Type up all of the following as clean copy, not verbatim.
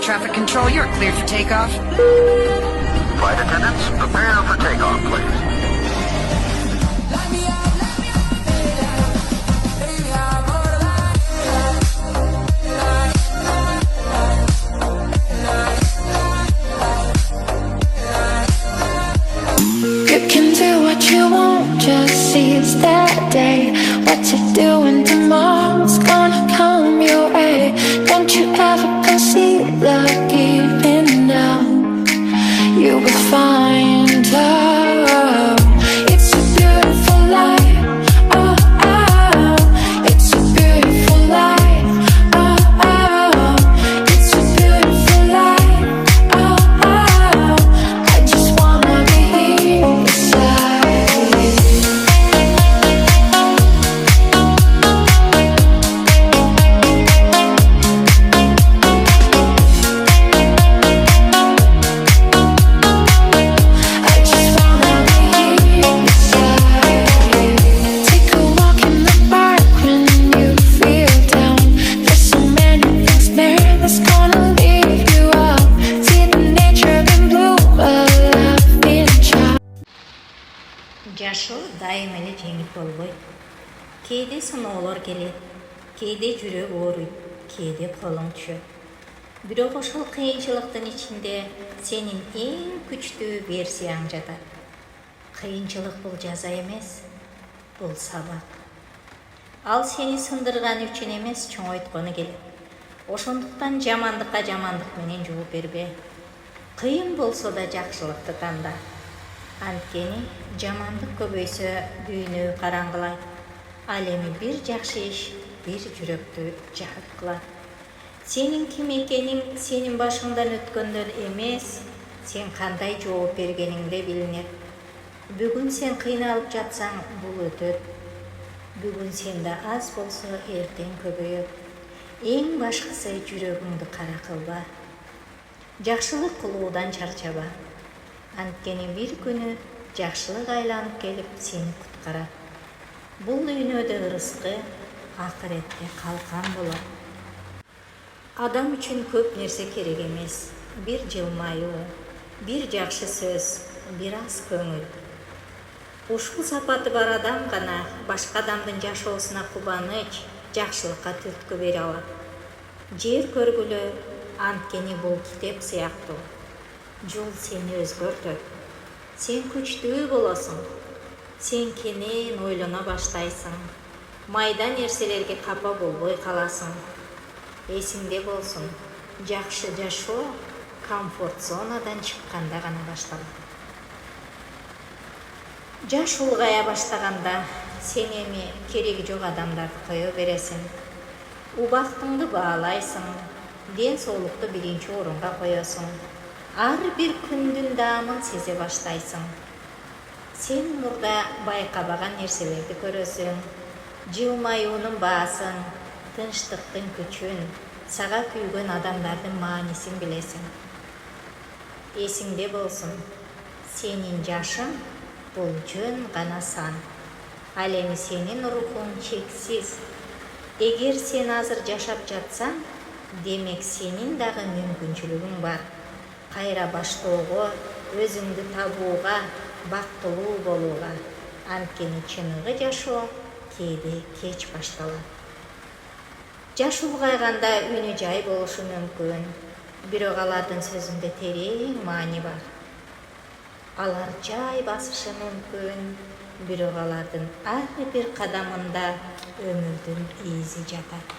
traffic control, you're cleared for takeoff. Flight attendants, prepare for takeoff, please. You can do what you want, just seize that day. What you're doing tomorrow's gonna come your way. Don't you ever concede the giving up. You will find love. It's a beautiful life. Oh, oh. It's a beautiful life. Oh, oh. It's a beautiful life. Oh, oh. I just wanna be here beside you. I just wanna be here beside you. Take a walk in the park when you feel down. There's so many things there that's gonna leave you up. See the nature in bloom, a laughing child. Жашоо дайым эле жеңил болбойт. Кээде сыноолор келет, кээде жүрөк ооруйт, кээде колуң түшөт. Бирок ошол кыйынчылыктын ичинде сенин эң күчтүү версияң жатат. Кыйынчылык бул жаза эмес, бул сабак. Ал сени сындырган үчүн эмес, чоңойткону келет. Ошондуктан жамандыкка жамандык менен жооп бербе. Кыйын болсо да жакшылыкты танда. Анткени жамандык көбөйсө дүйнө караңгылайт. Ал эми бир жакшы иш бир жүрөктү жакыт кылат. Сенин ким экениң сенин башыңдан өткөндөн эмес, сен кандай жооп бергениңде билинет. Бүгүн сен кыйналып жатсаң, бул өтөт. Бүгүн сенде аз болсо, эртең көбөйөт. Эң башкысы жүрөгүңдү кара кылба. Жакшылык кылуудан чарчаба. Анткени бир күнү жакшылык айланып келип сени куткарат. Бул дүйнөдө ырыскы, акыретте калкан болот. Адам үчүн көп нерсе керек эмес. Бир жылмаюу, бир жакшы сөз, бир аз көңүл. Ушул сапаты бар адам гана башка адамдын жашоосуна кубаныч, жакшылыкка түрткү бере алат. Жер көргүлө, анткени бул китеп сыяктуу. Жол сени өзгөртөт. Сен күчтүү болосуң. Сен кенен ойлоно баштайсың. Майда нерселерге капа болбой каласың. Эсиңде болсун, жакшы жашоо комфорт зонадан чыкканда гана башталат. Жаш улгая баштаганда сен эми кереги жок адамдарды кое бересиң. Убактыңды баалайсың, ден соолукту биринчи орунга коесуң. Ар бир күндүн даамын сезе баштайсың. Сен мурда байкабаган нерселерди көрөсүң. Жылмаюунун баасын, тынчтыктын күчүн, сага күйгөн адамдардын маанисин билесиң. Эсиңде болсун, сенин жашың бул жөн гана сан. Ал эми сенин рухуң чексиз. Эгер сен азыр жашап жатсаң, демек сенин дагы мүмкүнчүлүгүң бар. Кайра баштоого, өзүңдү табууга, бактылуу болууга. Анткени чыныгы жашоо кээде кеч башталат. Жаш улгайганда үнү жай болушу мүмкүн, бирок алардын сөзүндө терең маани бар. Алар жай басышы мүмкүн, бирок алардын ар бир кадамында өмүрдүн изи жатат.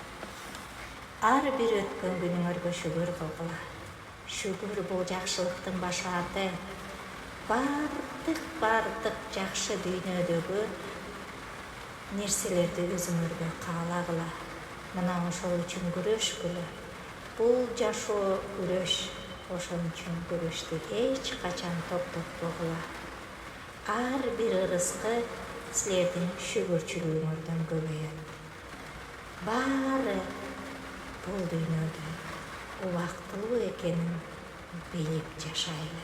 Ар бир өткөн күнүңөргө шүгүр кылгыла. Шүгүр бул жакшылыктын башааты. Бардык жакшы дүйнөдөгү нерселерди өзүңөргө каалагыла. Мына ошол үчүн күрөшкүлө. Бул жашоо күрөш. Ошон үчүн күрөштү эч качан токтотпогула. Ар бир ырыскы силердин шүгүрчүлүгүңөрдөн көбөйөт. Баары бул дүйнөдө убактылуу экенин билип жашайлы.